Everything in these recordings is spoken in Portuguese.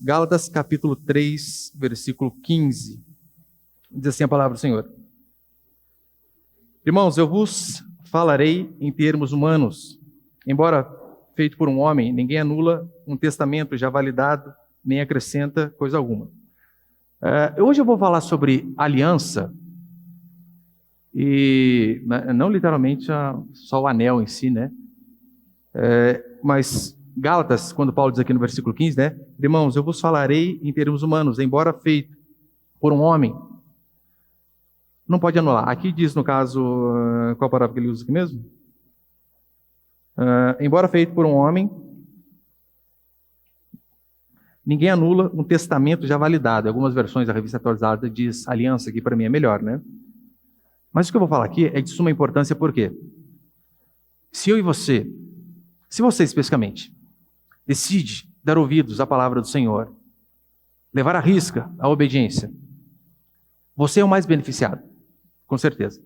Gálatas capítulo 3, versículo 15. Diz assim a palavra do Senhor. Irmãos, eu vos falarei em termos humanos. Embora feito por um homem, ninguém anula um testamento já validado, nem acrescenta coisa alguma. Hoje eu vou falar sobre aliança, e não literalmente só o anel em si, né? Mas Gálatas, quando Paulo diz aqui no versículo 15, né? Irmãos, eu vos falarei em termos humanos, embora feito por um homem, não pode anular. Aqui diz, no caso, qual palavra que ele usa aqui mesmo? Embora feito por um homem, ninguém anula um testamento já validado. Em algumas versões da revista atualizada diz aliança, que para mim é melhor, né? Mas o que eu vou falar aqui é de suma importância, por quê? Se eu e você, se você especificamente, decide dar ouvidos à palavra do Senhor, levar à risca a obediência, você é o mais beneficiado, com certeza.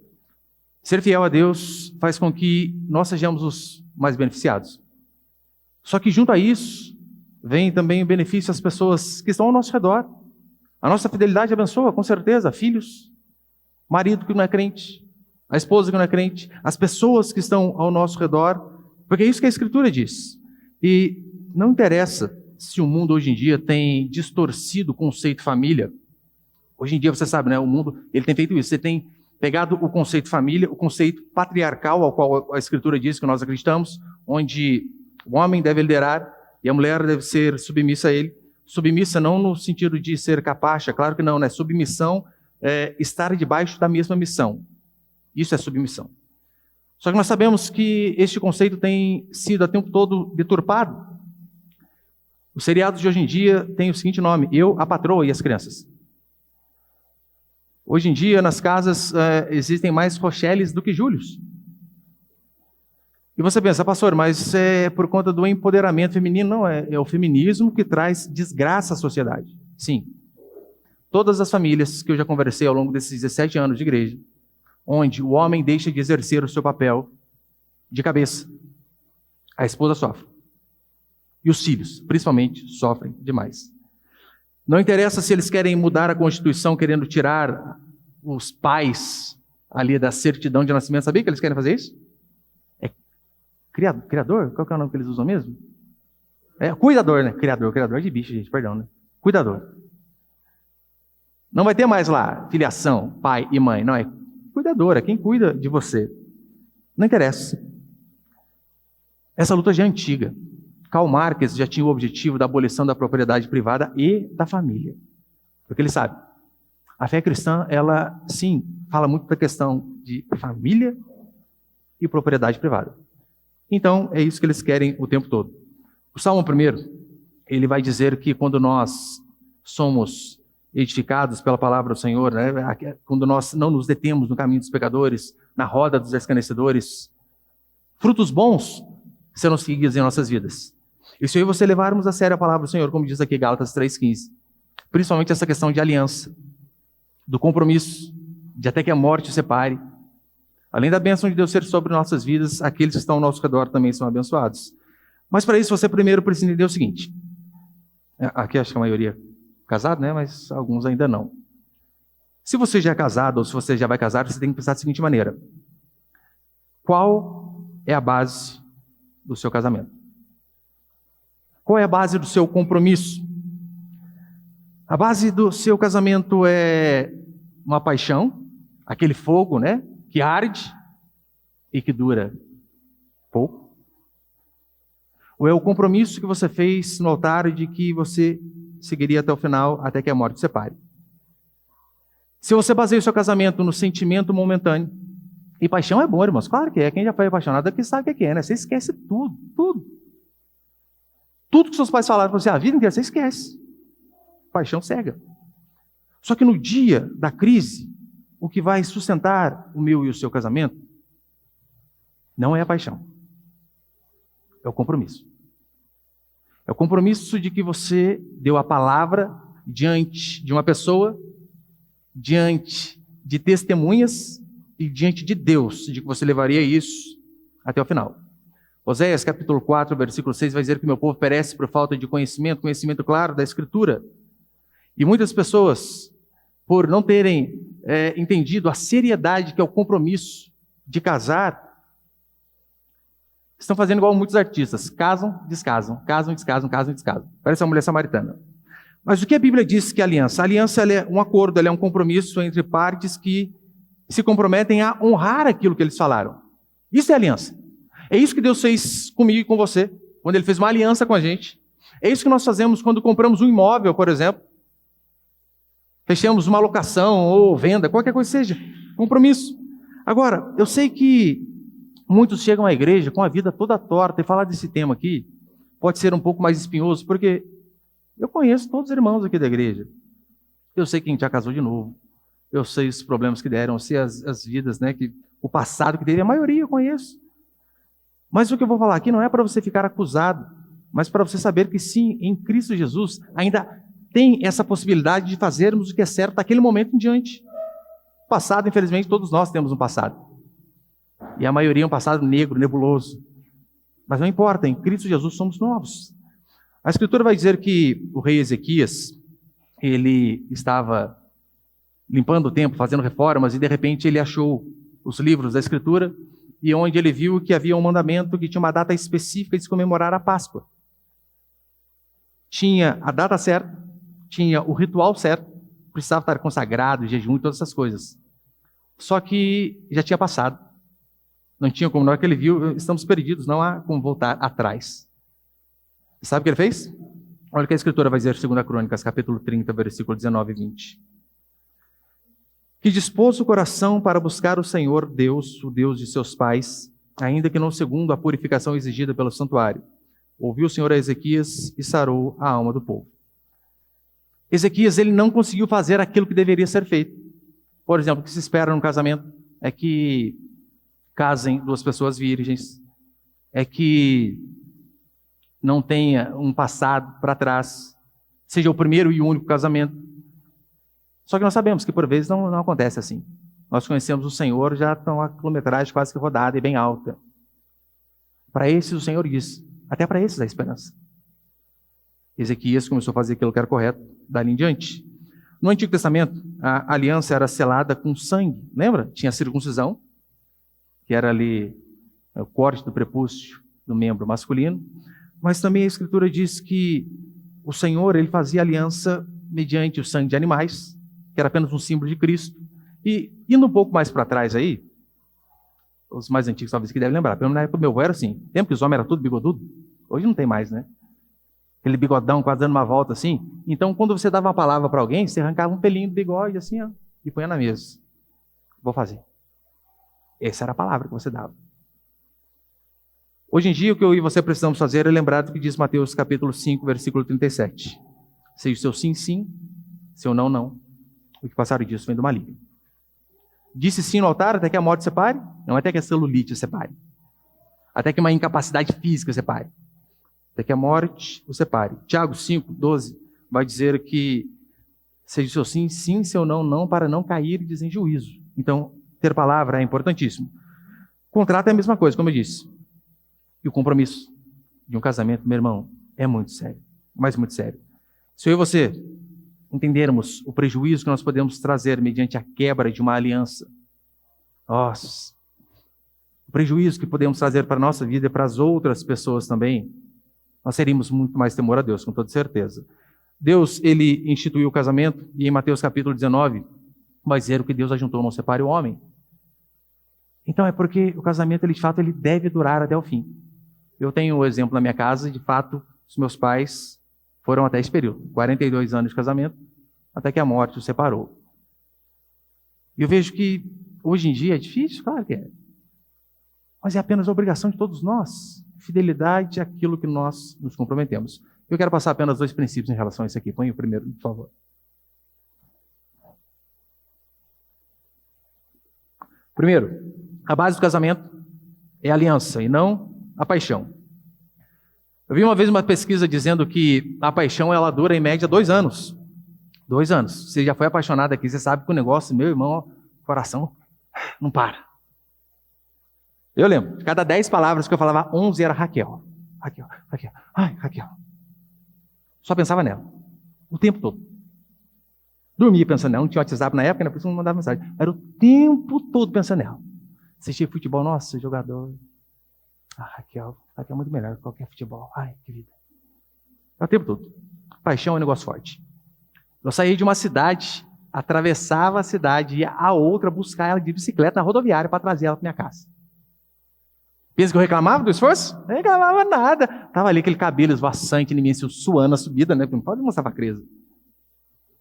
Ser fiel a Deus faz com que nós sejamos os mais beneficiados. Só que junto a isso, vem também o benefício às pessoas que estão ao nosso redor. A nossa fidelidade abençoa, com certeza, filhos, marido que não é crente, a esposa que não é crente, as pessoas que estão ao nosso redor, porque é isso que a Escritura diz. E não interessa se o mundo hoje em dia tem distorcido o conceito família. Hoje em dia, você sabe, né? O mundo ele tem feito isso. Você tem pegado o conceito família, o conceito patriarcal, ao qual a Escritura diz que nós acreditamos, onde o homem deve liderar e a mulher deve ser submissa a ele. Submissa não no sentido de ser capacha, claro que não, né? Submissão é estar debaixo da mesma missão. Isso é submissão. Só que nós sabemos que este conceito tem sido a tempo todo deturpado. Os seriados de hoje em dia têm o seguinte nome: Eu, a Patroa e as Crianças. Hoje em dia, nas casas, existem mais Rocheles do que Júlios. E você pensa, pastor, mas é por conta do empoderamento feminino? Não, é o feminismo que traz desgraça à sociedade. Sim. Todas as famílias que eu já conversei ao longo desses 17 anos de igreja, onde o homem deixa de exercer o seu papel de cabeça, a esposa sofre. E os filhos, principalmente, sofrem demais. Não interessa se eles querem mudar a Constituição, querendo tirar os pais ali da certidão de nascimento. Sabia que eles querem fazer isso? É criador? Qual que é o nome que eles usam mesmo? É cuidador, né? Criador de bicho, gente, perdão, né? Cuidador. Não vai ter mais lá filiação, pai e mãe. Não, é cuidadora, quem cuida de você. Não interessa. Essa luta já é antiga. Karl Marx já tinha o objetivo da abolição da propriedade privada e da família. Porque ele sabe, a fé cristã, ela, sim, fala muito da questão de família e propriedade privada. Então, é isso que eles querem o tempo todo. O Salmo 1, ele vai dizer que quando nós somos edificados pela palavra do Senhor, né, quando nós não nos detemos no caminho dos pecadores, na roda dos escarnecedores, frutos bons serão seguidos em nossas vidas. E se eu e você levarmos a sério a palavra do Senhor, como diz aqui Gálatas 3,15, principalmente essa questão de aliança, do compromisso, de até que a morte o separe, além da bênção de Deus ser sobre nossas vidas, aqueles que estão ao nosso redor também são abençoados. Mas para isso você primeiro precisa entender o seguinte, aqui acho que a maioria é casado, né? Mas alguns ainda não. Se você já é casado ou se você já vai casar, você tem que pensar da seguinte maneira: qual é a base do seu casamento? Qual é a base do seu compromisso? A base do seu casamento é uma paixão, aquele fogo, né, que arde e que dura pouco? Ou é o compromisso que você fez no altar de que você seguiria até o final, até que a morte separe? Se você baseia o seu casamento no sentimento momentâneo, e paixão é bom, irmãos, claro que é, quem já foi apaixonado aqui sabe o que é, né? Você esquece tudo, tudo. Tudo que seus pais falaram para você a vida inteira, você esquece. Paixão cega. Só que no dia da crise, o que vai sustentar o meu e o seu casamento não é a paixão. É o compromisso. É o compromisso de que você deu a palavra diante de uma pessoa, diante de testemunhas e diante de Deus, de que você levaria isso até o final. Oséias capítulo 4, versículo 6 vai dizer que meu povo perece por falta de conhecimento, conhecimento claro da Escritura. E muitas pessoas, por não terem entendido a seriedade que é o compromisso de casar, estão fazendo igual muitos artistas, casam, descasam, casam, descasam, casam, descasam. Parece uma mulher samaritana. Mas o que a Bíblia diz que é aliança? A aliança ela é um acordo, ela é um compromisso entre partes que se comprometem a honrar aquilo que eles falaram. Isso é aliança. É isso que Deus fez comigo e com você, quando Ele fez uma aliança com a gente. É isso que nós fazemos quando compramos um imóvel, por exemplo. Fechamos uma locação ou venda, qualquer coisa seja. Compromisso. Agora, eu sei que muitos chegam à igreja com a vida toda torta, e falar desse tema aqui pode ser um pouco mais espinhoso, porque eu conheço todos os irmãos aqui da igreja. Eu sei quem já casou de novo. Eu sei os problemas que deram, eu sei as vidas, né, o passado que teve, a maioria eu conheço. Mas o que eu vou falar aqui não é para você ficar acusado, mas para você saber que sim, em Cristo Jesus, ainda tem essa possibilidade de fazermos o que é certo daquele momento em diante. Passado, infelizmente, todos nós temos um passado. E a maioria é um passado negro, nebuloso. Mas não importa, em Cristo Jesus somos novos. A Escritura vai dizer que o rei Ezequias, ele estava limpando o templo, fazendo reformas, e de repente ele achou os livros da Escritura, e onde ele viu que havia um mandamento que tinha uma data específica de se comemorar a Páscoa. Tinha a data certa, tinha o ritual certo, precisava estar consagrado, jejum e todas essas coisas. Só que já tinha passado. Não tinha como, na hora que ele viu, estamos perdidos, não há como voltar atrás. Sabe o que ele fez? Olha o que a Escritura vai dizer em 2 Crônicas, capítulo 30, versículo 19 e 20. Que dispôs o coração para buscar o Senhor Deus, o Deus de seus pais, ainda que não segundo a purificação exigida pelo santuário. Ouviu o Senhor a Ezequias e sarou a alma do povo. Ezequias, ele não conseguiu fazer aquilo que deveria ser feito. Por exemplo, o que se espera no casamento é que casem duas pessoas virgens, é que não tenha um passado para trás, seja o primeiro e único casamento. Só que nós sabemos que por vezes não acontece assim. Nós conhecemos o Senhor, já estão a quilometragem quase que rodada e bem alta. Para esses o Senhor diz, até para esses há esperança. Ezequias começou a fazer aquilo que era correto, dali em diante. No Antigo Testamento, a aliança era selada com sangue, lembra? Tinha a circuncisão, que era ali o corte do prepúcio do membro masculino, mas também a Escritura diz que o Senhor, ele fazia aliança mediante o sangue de animais, que era apenas um símbolo de Cristo. E indo um pouco mais para trás aí, os mais antigos talvez que devem lembrar, pelo menos na época do meu avô era assim, tempo que os homens eram tudo bigodudo, hoje não tem mais, né? Aquele bigodão quase dando uma volta assim. Então, quando você dava uma palavra para alguém, você arrancava um pelinho do bigode assim, ó, e punha na mesa. Vou fazer. Essa era a palavra que você dava. Hoje em dia, o que eu e você precisamos fazer é lembrar do que diz Mateus capítulo 5, versículo 37. Seja o seu sim, sim, seu não, não. O que passar disso vem do maligno. Disse sim no altar até que a morte separe, não até que a celulite separe. Até que uma incapacidade física separe. Até que a morte o separe. Tiago 5, 12 vai dizer que seja o seu sim, sim, seu não, não, para não cair em juízo. Então, ter palavra é importantíssimo. O contrato é a mesma coisa, como eu disse. E o compromisso de um casamento, meu irmão, é muito sério. Mas muito sério. Se eu e você entendermos o prejuízo que nós podemos trazer mediante a quebra de uma aliança, nossa, o prejuízo que podemos trazer para a nossa vida e para as outras pessoas também, nós teríamos muito mais temor a Deus, com toda certeza. Deus, ele instituiu o casamento, e em Mateus capítulo 19, vai dizer que Deus ajuntou, não separe o homem. Então é porque o casamento, ele, de fato, ele deve durar até o fim. Eu tenho um exemplo na minha casa, de fato, os meus pais foram até esse período, 42 anos de casamento, até que a morte os separou. E eu vejo que hoje em dia é difícil, claro que é. Mas é apenas a obrigação de todos nós. Fidelidade àquilo que nós nos comprometemos. Eu quero passar apenas 2 princípios em relação a isso aqui. Põe o primeiro, por favor. Primeiro, a base do casamento é a aliança e não a paixão. Eu vi uma vez uma pesquisa dizendo que a paixão ela dura em média 2 anos. 2 anos. Você já foi apaixonado aqui, você sabe que o negócio, meu irmão, o coração não para. Eu lembro, de cada 10 palavras que eu falava, 11 era Raquel. Raquel, Raquel, ai, Raquel. Só pensava nela, o tempo todo. Dormia pensando nela, não tinha WhatsApp na época, né? Por isso não mandava mensagem. Era o tempo todo pensando nela. Assistia futebol, nossa, jogador. Ah, Raquel é muito melhor que qualquer futebol. Ai, que vida. Era o tempo todo. Paixão é um negócio forte. Eu saía de uma cidade, atravessava a cidade, ia a outra buscar ela de bicicleta na rodoviária para trazer ela para minha casa. Pensa que eu reclamava do esforço? Não reclamava nada. Tava ali aquele cabelo esvoaçante em mim, suando a subida, né? Não pode mostrar para a Cresa.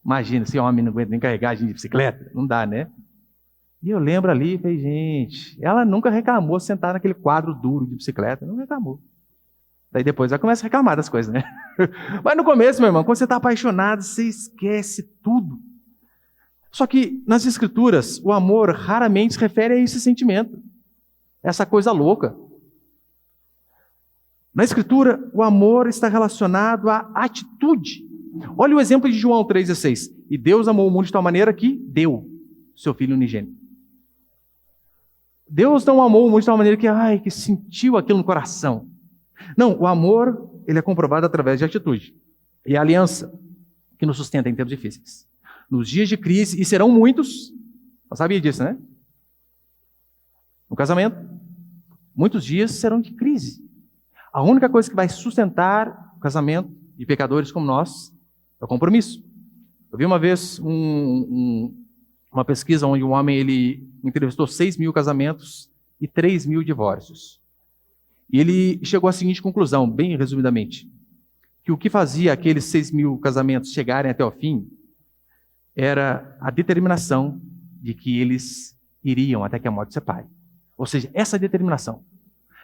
Imagina, esse homem não aguenta nem carregar a gente de bicicleta. Não dá, né? E eu lembro ali, falei, gente, ela nunca reclamou sentar naquele quadro duro de bicicleta. Não reclamou. Daí depois ela começa a reclamar das coisas, né? Mas no começo, meu irmão, quando você está apaixonado, você esquece tudo. Só que nas Escrituras, o amor raramente se refere a esse sentimento. Essa coisa louca. Na Escritura, o amor está relacionado à atitude. Olha o exemplo de João 3,16. E Deus amou o mundo de tal maneira que deu seu Filho unigênito. Deus não amou o mundo de tal maneira que sentiu aquilo no coração. Não, o amor, ele é comprovado através de atitude. E a aliança que nos sustenta em tempos difíceis. Nos dias de crise, e serão muitos, você sabia disso, né? No casamento, muitos dias serão de crise. A única coisa que vai sustentar o casamento de pecadores como nós é o compromisso. Eu vi uma vez uma pesquisa onde um homem ele entrevistou 6.000 casamentos e 3.000 divórcios. E ele chegou à seguinte conclusão, bem resumidamente, que o que fazia aqueles 6.000 casamentos chegarem até o fim era a determinação de que eles iriam até que a morte separe. Ou seja, essa determinação.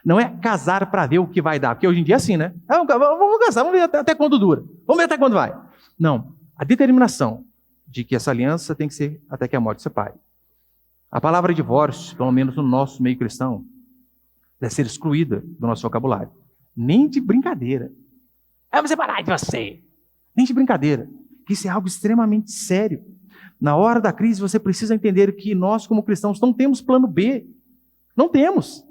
Não é casar para ver o que vai dar, porque hoje em dia é assim, né? Vamos casar, vamos ver até quando dura, vamos ver até quando vai. Não, a determinação de que essa aliança tem que ser até que a morte separe. A palavra divórcio, pelo menos no nosso meio cristão, deve ser excluída do nosso vocabulário. Nem de brincadeira. Eu vou separar de você. Nem de brincadeira. Isso é algo extremamente sério. Na hora da crise, você precisa entender que nós, como cristãos, não temos plano B. Não temos.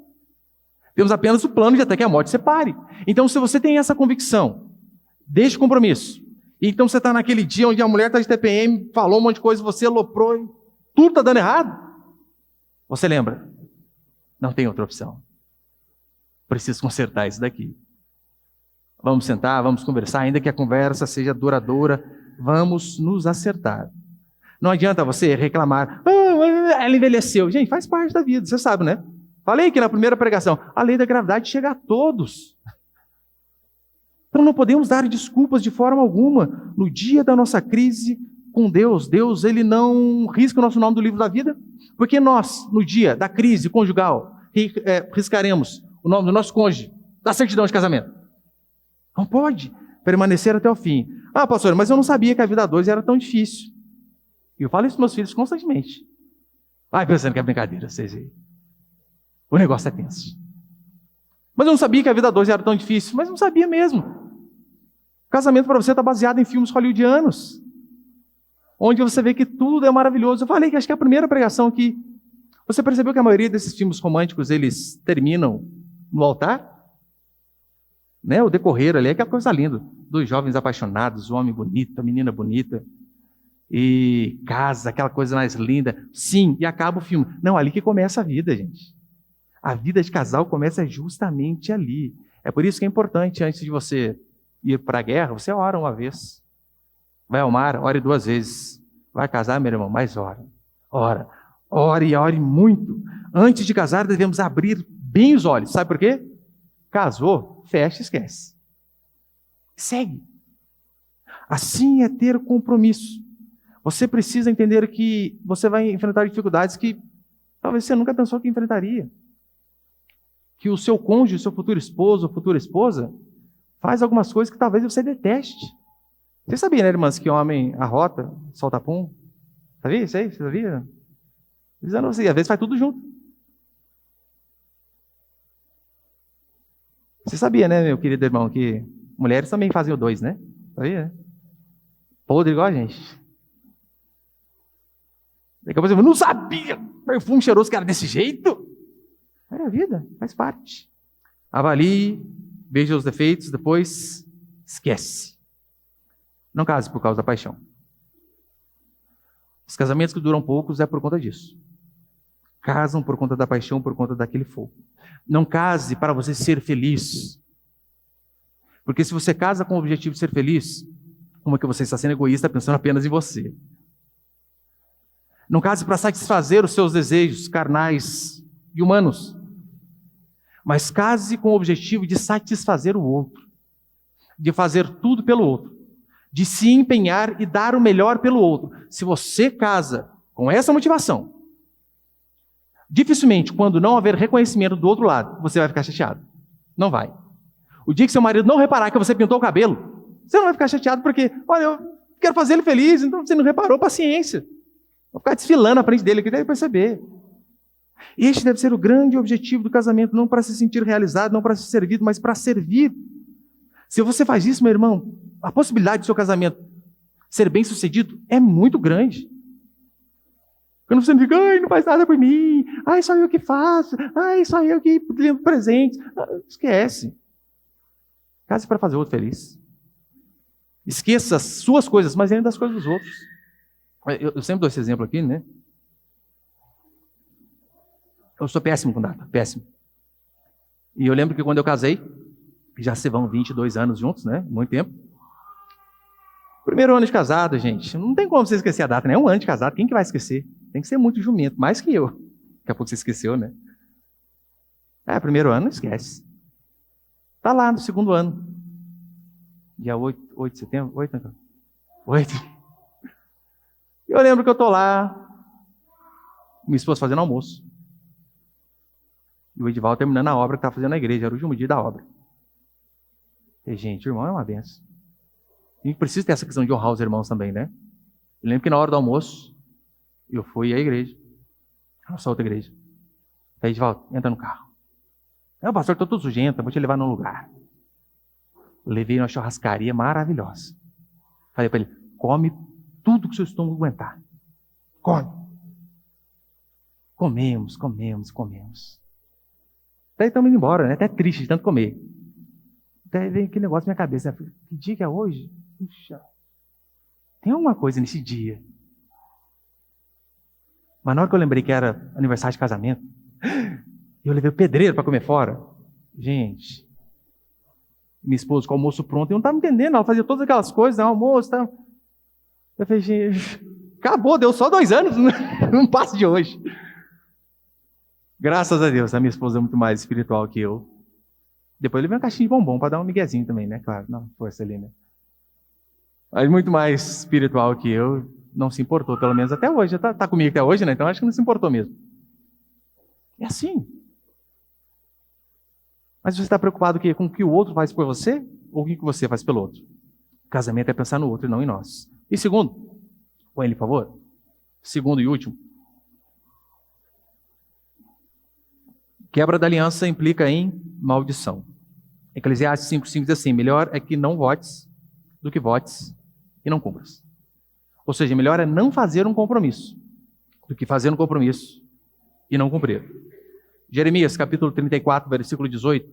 Temos apenas o plano de até que a morte separe. Então, se você tem essa convicção, deixe o compromisso. Então, você está naquele dia onde a mulher está de TPM, falou um monte de coisa, você aloprou, tudo está dando errado. Você lembra? Não tem outra opção. Preciso consertar isso daqui. Vamos sentar, vamos conversar, ainda que a conversa seja duradoura, vamos nos acertar. Não adianta você reclamar, ela envelheceu. Gente, faz parte da vida, você sabe, né? Falei que na primeira pregação, a lei da gravidade chega a todos. Então não podemos dar desculpas de forma alguma. No dia da nossa crise com Deus, Deus ele não risca o nosso nome do livro da vida, porque nós, no dia da crise conjugal, riscaremos o nome do nosso cônjuge, da certidão de casamento. Não pode permanecer até o fim. Ah, pastor, mas eu não sabia que a vida a dois era tão difícil. E eu falo isso para meus filhos constantemente. Vai pensando que é brincadeira, vocês aí. O negócio é tenso. Mas eu não sabia que a vida a dois era tão difícil. Mas não sabia mesmo. O casamento para você está baseado em filmes hollywoodianos, onde você vê que tudo é maravilhoso. Eu falei que acho que é a primeira pregação aqui. Você percebeu que a maioria desses filmes românticos, eles terminam no altar? Né? O decorrer ali é aquela coisa linda. Dois jovens apaixonados, o homem bonito, a menina bonita. E casa, aquela coisa mais linda. Sim, e acaba o filme. Não, ali que começa a vida, gente. A vida de casal começa justamente ali. É por isso que é importante, antes de você ir para a guerra, você ora uma vez. Vai ao mar, ore 2 vezes. Vai casar, meu irmão, mais ora. Ora. Ore e ore muito. Antes de casar, devemos abrir bem os olhos. Sabe por quê? Casou, fecha e esquece. Segue. Assim é ter compromisso. Você precisa entender que você vai enfrentar dificuldades que talvez você nunca pensou que enfrentaria. Que o seu cônjuge, o seu futuro esposo ou futura esposa faz algumas coisas que talvez você deteste. Você sabia, né, irmãs, que homem arrota, solta pum? Sabia isso aí? Você sabia? Dizendo assim, às vezes faz tudo junto. Você sabia, né, meu querido irmão, que mulheres também fazem o 2, né? Sabia? Podre igual a gente. Daqui a pouco você fala, não sabia, perfume cheiroso que era desse jeito? É a vida, faz parte. Avalie, veja os defeitos, depois esquece. Não case por causa da paixão. Os casamentos que duram poucos é por conta disso. Casam por conta da paixão, por conta daquele fogo. Não case para você ser feliz. Porque se você casa com o objetivo de ser feliz, como é que você está sendo egoísta pensando apenas em você? Não case para satisfazer os seus desejos carnais e humanos. Mas case com o objetivo de satisfazer o outro. De fazer tudo pelo outro. De se empenhar e dar o melhor pelo outro. Se você casa com essa motivação, dificilmente, quando não haver reconhecimento do outro lado, você vai ficar chateado. Não vai. O dia que seu marido não reparar que você pintou o cabelo, você não vai ficar chateado porque, olha, eu quero fazer ele feliz, então você não reparou, paciência. Vou ficar desfilando na frente dele, que deve perceber. Este deve ser o grande objetivo do casamento, não para se sentir realizado, não para ser servido, mas para servir. Se você faz isso, meu irmão, a possibilidade do seu casamento ser bem sucedido é muito grande. Quando você fica, ai, não faz nada por mim, ai, só eu que faço, ai, só eu que lembro presente. Esquece. Case para fazer o outro feliz. Esqueça as suas coisas, mas ainda das coisas dos outros. Eu sempre dou esse exemplo aqui, né? Eu sou péssimo com data, péssimo. E eu lembro que quando eu casei, já se vão 22 anos juntos, né? Muito tempo. Primeiro ano de casado, gente, não tem como você esquecer a data, né? É um ano de casado, quem que vai esquecer? Tem que ser muito jumento, mais que eu. Daqui a pouco você esqueceu, né? Primeiro ano, não esquece. Tá lá no segundo ano. Dia 8 de setembro? 8. Eu lembro que eu tô lá, minha esposa fazendo almoço. E o Edivaldo terminando a obra que estava fazendo na igreja, era o último dia da obra. E, gente, o irmão é uma benção. A gente precisa ter essa questão de honrar os irmãos também, né? Eu lembro que na hora do almoço, eu fui à igreja. Nossa, outra igreja. Aí, Edivaldo, entra no carro. Pastor, estou todo sujento, vou te levar num lugar. Levei numa churrascaria maravilhosa. Falei para ele, come tudo que o seu estômago aguentar. Come. Comemos. Daí estamos indo embora, né? Até triste de tanto comer. Daí vem aquele negócio na minha cabeça. Né? Que dia que é hoje? Puxa, tem alguma coisa nesse dia. Mas na hora que eu lembrei que era aniversário de casamento, eu levei o pedreiro para comer fora. Gente, minha esposa com o almoço pronto, eu não estava entendendo. Ela fazia todas aquelas coisas, né? Almoço, tá? Eu falei, gente, acabou, deu só 2 anos, não passa de hoje. Graças a Deus, a minha esposa é muito mais espiritual que eu. Depois eu levei uma caixinha de bombom para dar um miguezinho também, né? Claro, não, força ali, né? Mas muito mais espiritual que eu, não se importou, pelo menos até hoje. Tá comigo até hoje, né? Então acho que não se importou mesmo. É assim. Mas você está preocupado com o que o outro faz por você ou o que você faz pelo outro? O casamento é pensar no outro e não em nós. E segundo, põe ele, por favor. Segundo e último. Quebra da aliança implica em maldição. Eclesiastes 5:5 diz assim, melhor é que não votes do que votes e não cumpras. Ou seja, melhor é não fazer um compromisso do que fazer um compromisso e não cumprir. Jeremias, capítulo 34, versículo 18,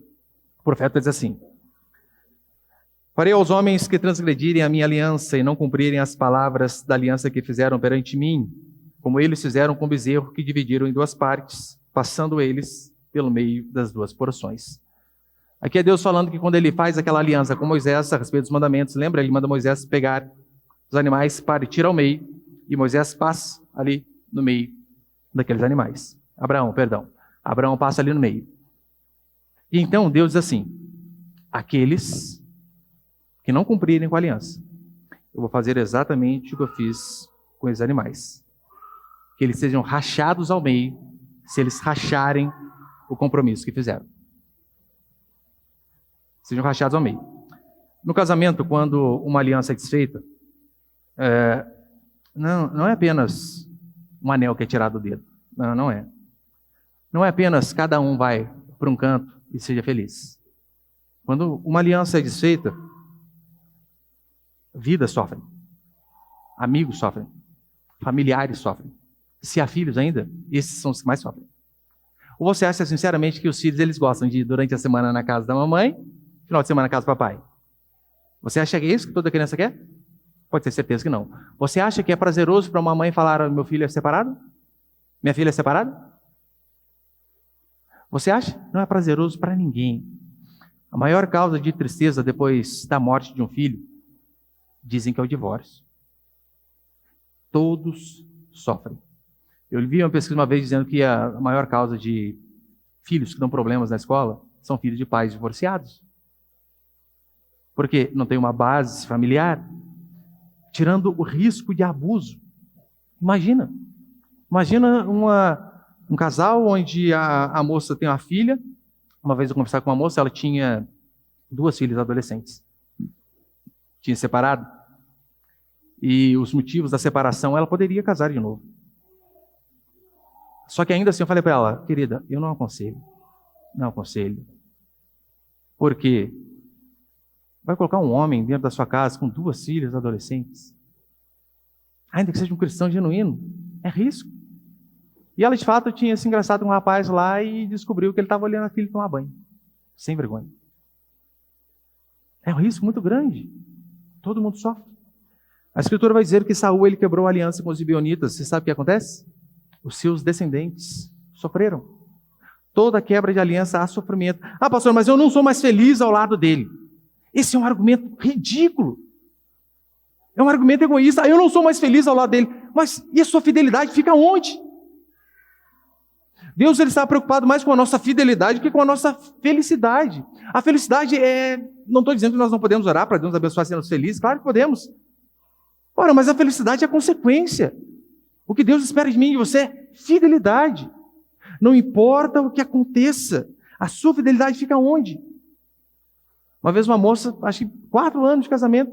o profeta diz assim, farei aos homens que transgredirem a minha aliança e não cumprirem as palavras da aliança que fizeram perante mim, como eles fizeram com o bezerro que dividiram em 2 partes, passando eles pelo meio das 2 porções. Aqui é Deus falando que quando ele faz aquela aliança com Moisés a respeito dos mandamentos, lembra? Ele manda Moisés pegar os animais, partir ao meio, e Moisés passa ali no meio daqueles animais. Abraão passa ali no meio. E então Deus diz assim, aqueles que não cumprirem com a aliança, eu vou fazer exatamente o que eu fiz com os animais. Que eles sejam rachados ao meio, se eles racharem o compromisso que fizeram. Sejam rachados ao meio. No casamento, quando uma aliança é desfeita, não é apenas um anel que é tirado do dedo. Não é. Não é apenas cada um vai para um canto e seja feliz. Quando uma aliança é desfeita, vidas sofrem, amigos sofrem, familiares sofrem. Se há filhos ainda, esses são os que mais sofrem. Ou você acha sinceramente que os filhos eles gostam de ir durante a semana na casa da mamãe, final de semana na casa do papai? Você acha que é isso que toda criança quer? Pode ter certeza que não. Você acha que é prazeroso para uma mãe falar: meu filho é separado? Minha filha é separada? Você acha? Não é prazeroso para ninguém. A maior causa de tristeza depois da morte de um filho, dizem que é o divórcio. Todos sofrem. Eu vi uma pesquisa uma vez dizendo que a maior causa de filhos que dão problemas na escola são filhos de pais divorciados. Porque não tem uma base familiar, tirando o risco de abuso. Imagina um casal onde a moça tem uma filha. Uma vez eu conversava com uma moça, ela tinha 2 filhas adolescentes. Tinha separado. E os motivos da separação, ela poderia casar de novo. Só que ainda assim eu falei para ela: querida, eu não aconselho. Não aconselho. Por quê? Vai colocar um homem dentro da sua casa com 2 filhas adolescentes? Ainda que seja um cristão genuíno, é risco. E ela, de fato, tinha se engraçado com um rapaz lá e descobriu que ele estava olhando a filha tomar banho. Sem vergonha. É um risco muito grande. Todo mundo sofre. A Escritura vai dizer que Saul ele quebrou a aliança com os gibeonitas. Você sabe o que acontece? Os seus descendentes sofreram. Toda quebra de aliança há sofrimento. Ah, pastor, mas eu não sou mais feliz ao lado dele. Esse é um argumento ridículo. É um argumento egoísta. Eu não sou mais feliz ao lado dele. Mas e a sua fidelidade fica onde? Deus ele está preocupado mais com a nossa fidelidade que com a nossa felicidade. A felicidade é... Não estou dizendo que nós não podemos orar para Deus abençoar sendo felizes. Claro que podemos. Ora, mas a felicidade é a consequência. O que Deus espera de mim e de você é fidelidade. Não importa o que aconteça. A sua fidelidade fica onde? Uma vez uma moça, acho que 4 anos de casamento,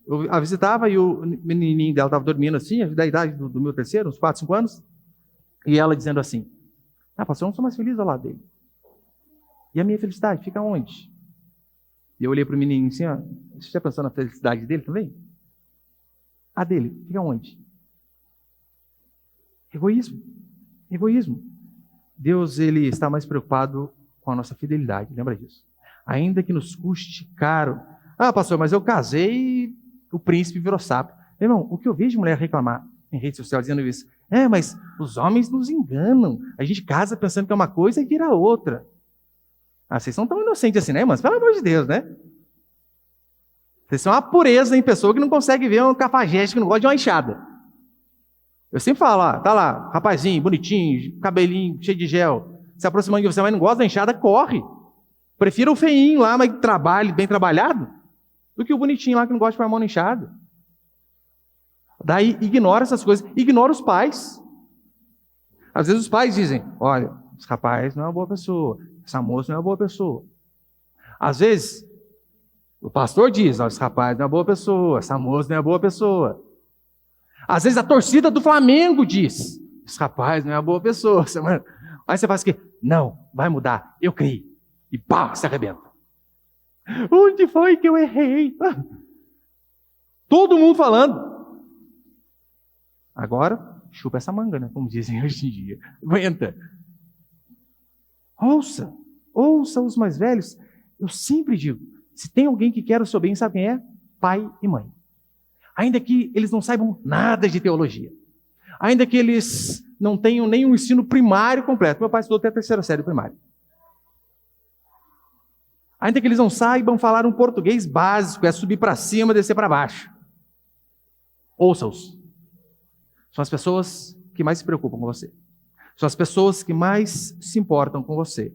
eu a visitava e o menininho dela estava dormindo assim, da idade do meu terceiro, uns 4, 5 anos, e ela dizendo assim: ah, pastor, eu não sou mais feliz ao lado dele. E a minha felicidade fica onde? E eu olhei para o menininho assim: ó, você já pensou na felicidade dele também? A dele, fica onde? Egoísmo. Egoísmo. Deus, ele está mais preocupado com a nossa fidelidade, lembra disso? Ainda que nos custe caro. Ah, pastor, mas eu casei e o príncipe virou sapo. Meu irmão, o que eu vejo de mulher reclamar em rede social dizendo isso: é, mas os homens nos enganam. A gente casa pensando que é uma coisa e vira outra. Ah, vocês são tão inocentes assim, né, irmãs? Pelo amor de Deus, né? Vocês são uma pureza em pessoa que não consegue ver um cafajeste, que não gosta de uma enxada. Eu sempre falo: ó, tá lá, rapazinho, bonitinho, cabelinho cheio de gel, se aproximando de você, mas não gosta da enxada, corre. Prefira o feinho lá, mas trabalhe, bem trabalhado, do que o bonitinho lá que não gosta de pôr a mão na enxada. Daí ignora essas coisas, ignora os pais. Às vezes os pais dizem: olha, esse rapaz não é uma boa pessoa, essa moça não é uma boa pessoa. Às vezes o pastor diz: olha, esse rapaz não é uma boa pessoa, essa moça não é uma boa pessoa. Às vezes a torcida do Flamengo diz: esse rapaz não é uma boa pessoa. Aí você faz o quê? Não, vai mudar, eu creio. E pá, se arrebenta. Onde foi que eu errei? Todo mundo falando. Agora, chupa essa manga, né? Como dizem hoje em dia. Aguenta. Ouça os mais velhos. Eu sempre digo: se tem alguém que quer o seu bem, sabe quem é? Pai e mãe. Ainda que eles não saibam nada de teologia. Ainda que eles não tenham nenhum ensino primário completo. Meu pai estudou até a 3ª série primária. Ainda que eles não saibam falar um português básico, é subir para cima, descer para baixo. Ouça-os. São as pessoas que mais se preocupam com você. São as pessoas que mais se importam com você.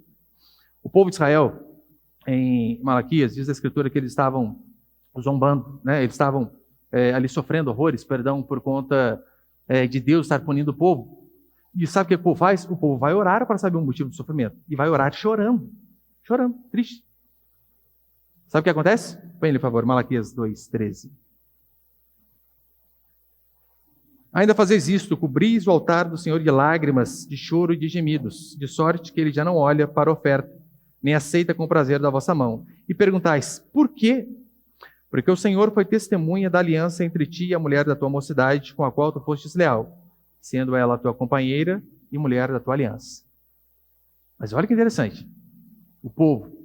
O povo de Israel, em Malaquias, diz a Escritura que eles estavam zombando, né? Eles estavam ali sofrendo horrores, por conta de Deus estar punindo o povo. E sabe o que o povo faz? O povo vai orar para saber o motivo do sofrimento. E vai orar chorando. Chorando, triste. Sabe o que acontece? Põe ele, por favor, Malaquias 2:13. Ainda fazeis isto, cobris o altar do Senhor de lágrimas, de choro e de gemidos, de sorte que ele já não olha para a oferta, nem aceita com prazer da vossa mão. E perguntais: por quê? Porque o Senhor foi testemunha da aliança entre ti e a mulher da tua mocidade, com a qual tu fostes leal, sendo ela a tua companheira e mulher da tua aliança. Mas olha que interessante. O povo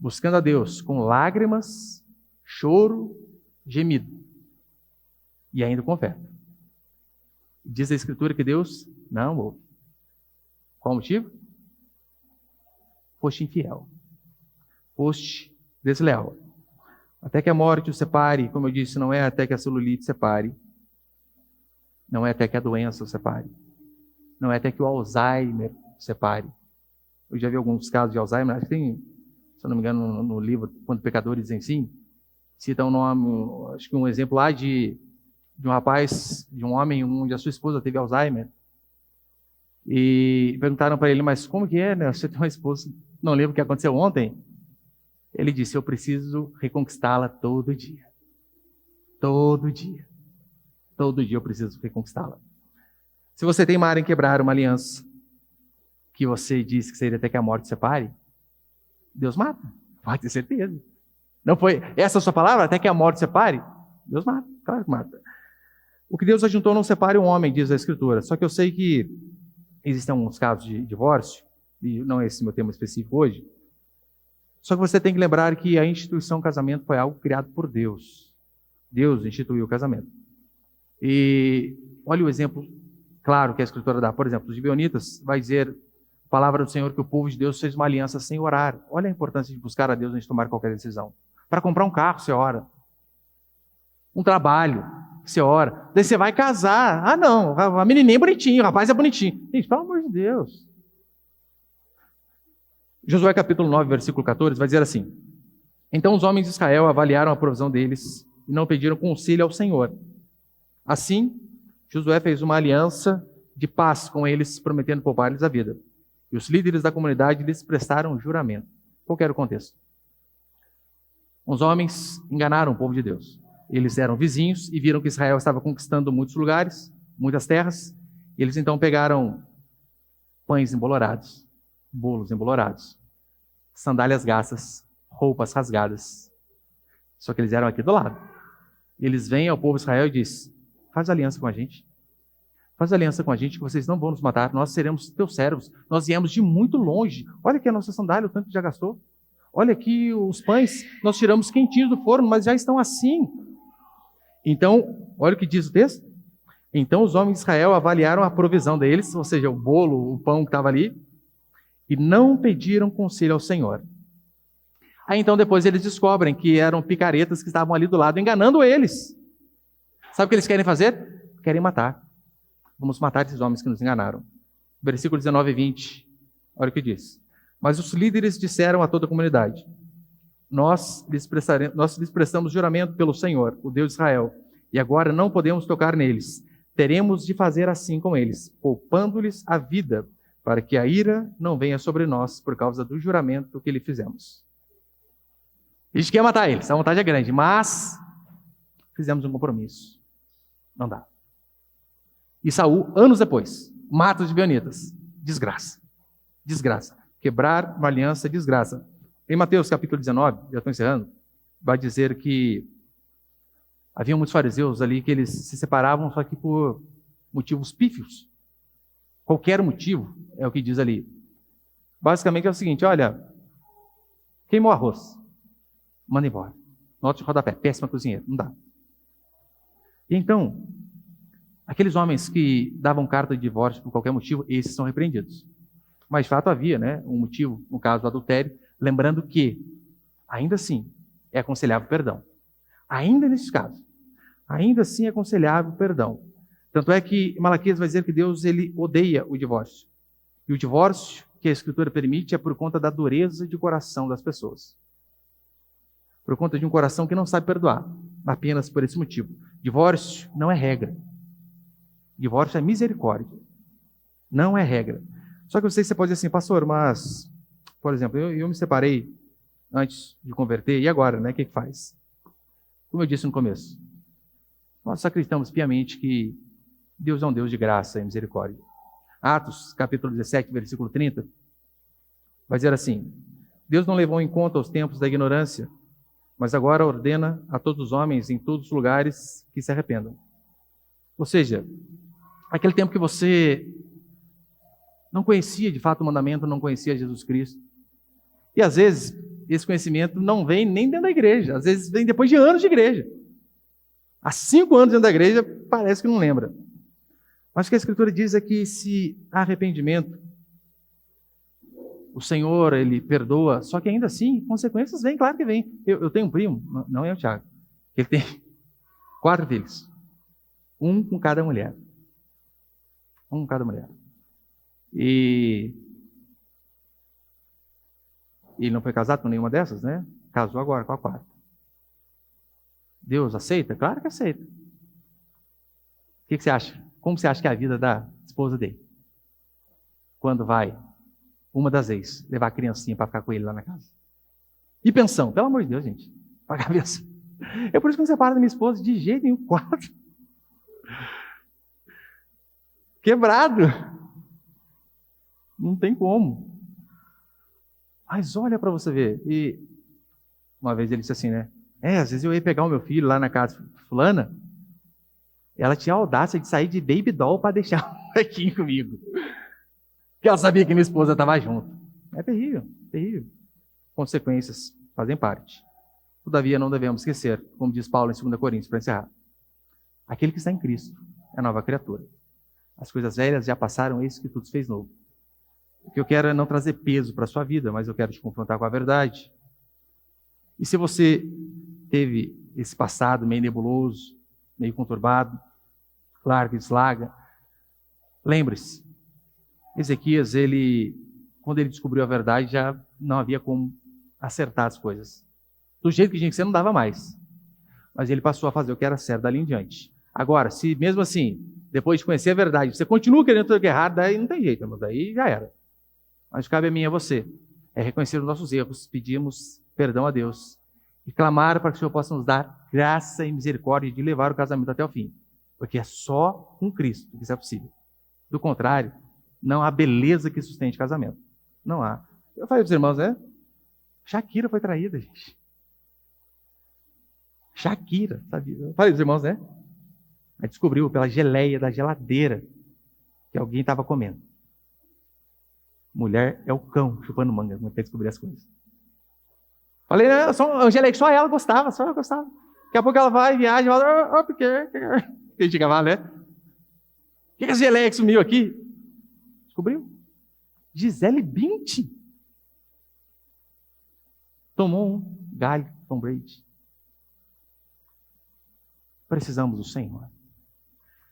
buscando a Deus com lágrimas, choro, gemido. E ainda com oferta. Diz a Escritura que Deus não ouve. Qual o motivo? Foste infiel. Foste desleal. Até que a morte o separe, como eu disse, não é até que a celulite separe. Não é até que a doença o separe. Não é até que o Alzheimer o separe. Eu já vi alguns casos de Alzheimer, acho que tem, se eu não me engano, no livro Quando Pecadores Dizem Sim, cita um nome, acho que um exemplo lá de um rapaz, de um homem onde a sua esposa teve Alzheimer. E perguntaram para ele, mas como que é, né? Você tem uma esposa, não lembro o que aconteceu ontem? Ele disse, eu preciso reconquistá-la todo dia. Todo dia. Todo dia eu preciso reconquistá-la. Se você teimar em quebrar uma aliança, que você disse que seria até que a morte separe, Deus mata. Pode ter certeza. Não foi essa a sua palavra? Até que a morte separe? Deus mata. Claro que mata. O que Deus ajuntou não separe um homem, diz a Escritura. Só que eu sei que existem alguns casos de divórcio, e não é esse meu tema específico hoje. Só que você tem que lembrar que a instituição casamento foi algo criado por Deus. Deus instituiu o casamento. E olha o exemplo claro que a Escritura dá. Por exemplo, os gibeonitas vai dizer a palavra do Senhor que o povo de Deus fez uma aliança sem orar. Olha a importância de buscar a Deus antes de tomar qualquer decisão. Para comprar um carro, você ora. Um trabalho, você ora. Daí você vai casar. Ah, não, a menininha é bonitinha, o rapaz é bonitinho. Gente, pelo amor de Deus. Josué capítulo 9, versículo 14, vai dizer assim: então os homens de Israel avaliaram a provisão deles e não pediram conselho ao Senhor. Assim, Josué fez uma aliança de paz com eles, prometendo poupar-lhes a vida. E os líderes da comunidade lhes prestaram juramento. Qual era o contexto? Os homens enganaram o povo de Deus. Eles eram vizinhos e viram que Israel estava conquistando muitos lugares, muitas terras. Eles então pegaram pães embolorados, bolos embolorados, sandálias gastas, roupas rasgadas. Só que eles eram aqui do lado. Eles vêm ao povo de Israel e dizem, faz aliança com a gente. Faz aliança com a gente que vocês não vão nos matar. Nós seremos teus servos. Nós viemos de muito longe. Olha aqui a nossa sandália, o tanto que já gastou. Olha aqui os pães. Nós tiramos quentinhos do forno, mas já estão assim. Então, olha o que diz o texto. Então os homens de Israel avaliaram a provisão deles, ou seja, o bolo, o pão que estava ali, e não pediram conselho ao Senhor. Aí então depois eles descobrem que eram picaretas que estavam ali do lado, enganando eles. Sabe o que eles querem fazer? Querem matar. Vamos matar esses homens que nos enganaram. Versículo 19 e 20. Olha o que diz. Mas os líderes disseram a toda a comunidade, nós lhes prestamos juramento pelo Senhor, o Deus de Israel, e agora não podemos tocar neles. Teremos de fazer assim com eles, poupando-lhes a vida, para que a ira não venha sobre nós por causa do juramento que lhe fizemos. A gente quer matar eles, a vontade é grande, mas fizemos um compromisso. Não dá. E Saul, anos depois, mata os gibeonitas. Desgraça. Desgraça. Quebrar uma aliança, desgraça. Em Mateus capítulo 19, já estou encerrando, vai dizer que havia muitos fariseus ali que eles se separavam só que por motivos pífios. Qualquer motivo é o que diz ali. Basicamente é o seguinte, olha, queimou arroz, manda embora. Nota de rodapé, péssima cozinheira, não dá. E então, aqueles homens que davam carta de divórcio por qualquer motivo, esses são repreendidos. Mas de fato havia, né, um motivo, no caso do adultério, lembrando que, ainda assim, é aconselhável o perdão. Ainda nesse caso, ainda assim é aconselhável o perdão. Tanto é que Malaquias vai dizer que Deus ele odeia o divórcio. E o divórcio que a Escritura permite é por conta da dureza de coração das pessoas. Por conta de um coração que não sabe perdoar, apenas por esse motivo. Divórcio não é regra. Divórcio é misericórdia. Não é regra. Só que eu sei que você pode dizer assim, pastor, mas, por exemplo, eu me separei antes de converter, e agora, né? O que faz? Como eu disse no começo, nós acreditamos piamente que Deus é um Deus de graça e misericórdia. Atos, capítulo 17, versículo 30, vai dizer assim, Deus não levou em conta os tempos da ignorância, mas agora ordena a todos os homens em todos os lugares que se arrependam. Ou seja, aquele tempo que você não conhecia de fato o mandamento, não conhecia Jesus Cristo. E às vezes esse conhecimento não vem nem dentro da igreja, às vezes vem depois de anos de igreja. Há 5 anos dentro da igreja, parece que não lembra. Mas o que a Escritura diz é que se há arrependimento, o Senhor, Ele perdoa, só que ainda assim, consequências vêm, claro que vêm. Eu tenho um primo, não é o Tiago, ele tem 4 filhos, um com cada mulher. Um com cada mulher. E ele não foi casado com nenhuma dessas, né? Casou agora com a 4. Deus aceita? Claro que aceita. O que você acha? Como você acha que é a vida da esposa dele? Quando vai uma das ex levar a criancinha para ficar com ele lá na casa. E pensão, pelo amor de Deus, gente. Pagar a pensão. É por isso que não separa da minha esposa de jeito nenhum. 4. Quebrado. Não tem como. Mas olha para você ver. E uma vez ele disse assim, né? Às vezes eu ia pegar o meu filho lá na casa fulana, ela tinha a audácia de sair de baby doll para deixar um molequinho comigo. Porque ela sabia que minha esposa estava junto. É terrível, terrível. Consequências fazem parte. Todavia não devemos esquecer, como diz Paulo em 2 Coríntios, para encerrar. Aquele que está em Cristo é nova criatura. As coisas velhas já passaram, eis que tudo se fez novo. O que eu quero é não trazer peso para a sua vida, mas eu quero te confrontar com a verdade. E se você teve esse passado meio nebuloso, meio conturbado, larga e deslaga, lembre-se, Ezequias, quando ele descobriu a verdade, já não havia como acertar as coisas. Do jeito que tinha que ser, não dava mais. Mas ele passou a fazer o que era certo dali em diante. Agora, se mesmo assim, depois de conhecer a verdade, você continua querendo tudo errado, daí não tem jeito, mas daí já era. Mas cabe a mim e a você, é reconhecer os nossos erros, pedirmos perdão a Deus e clamar para que o Senhor possa nos dar graça e misericórdia de levar o casamento até o fim. Porque é só com Cristo que isso é possível. Do contrário, não há beleza que sustente casamento. Não há. Eu falei para os irmãos, né? Shakira foi traída, gente. Shakira, sabe? Eu falei para os irmãos, né? Aí descobriu pela geleia da geladeira que alguém estava comendo. Mulher é o cão chupando manga, não tem que descobrir as coisas. Falei, né? Geleia que só ela gostava, só ela gostava. Daqui a pouco ela vai, viaja, e fala, porque a gente chegava, né? O que a geleia que sumiu aqui? Descobriu. Gisele Bündchen tomou um galho, Tom Brady. Precisamos do Senhor.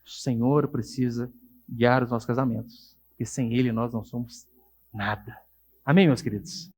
O Senhor precisa guiar os nossos casamentos. Porque sem Ele nós não somos nada. Amém, meus queridos?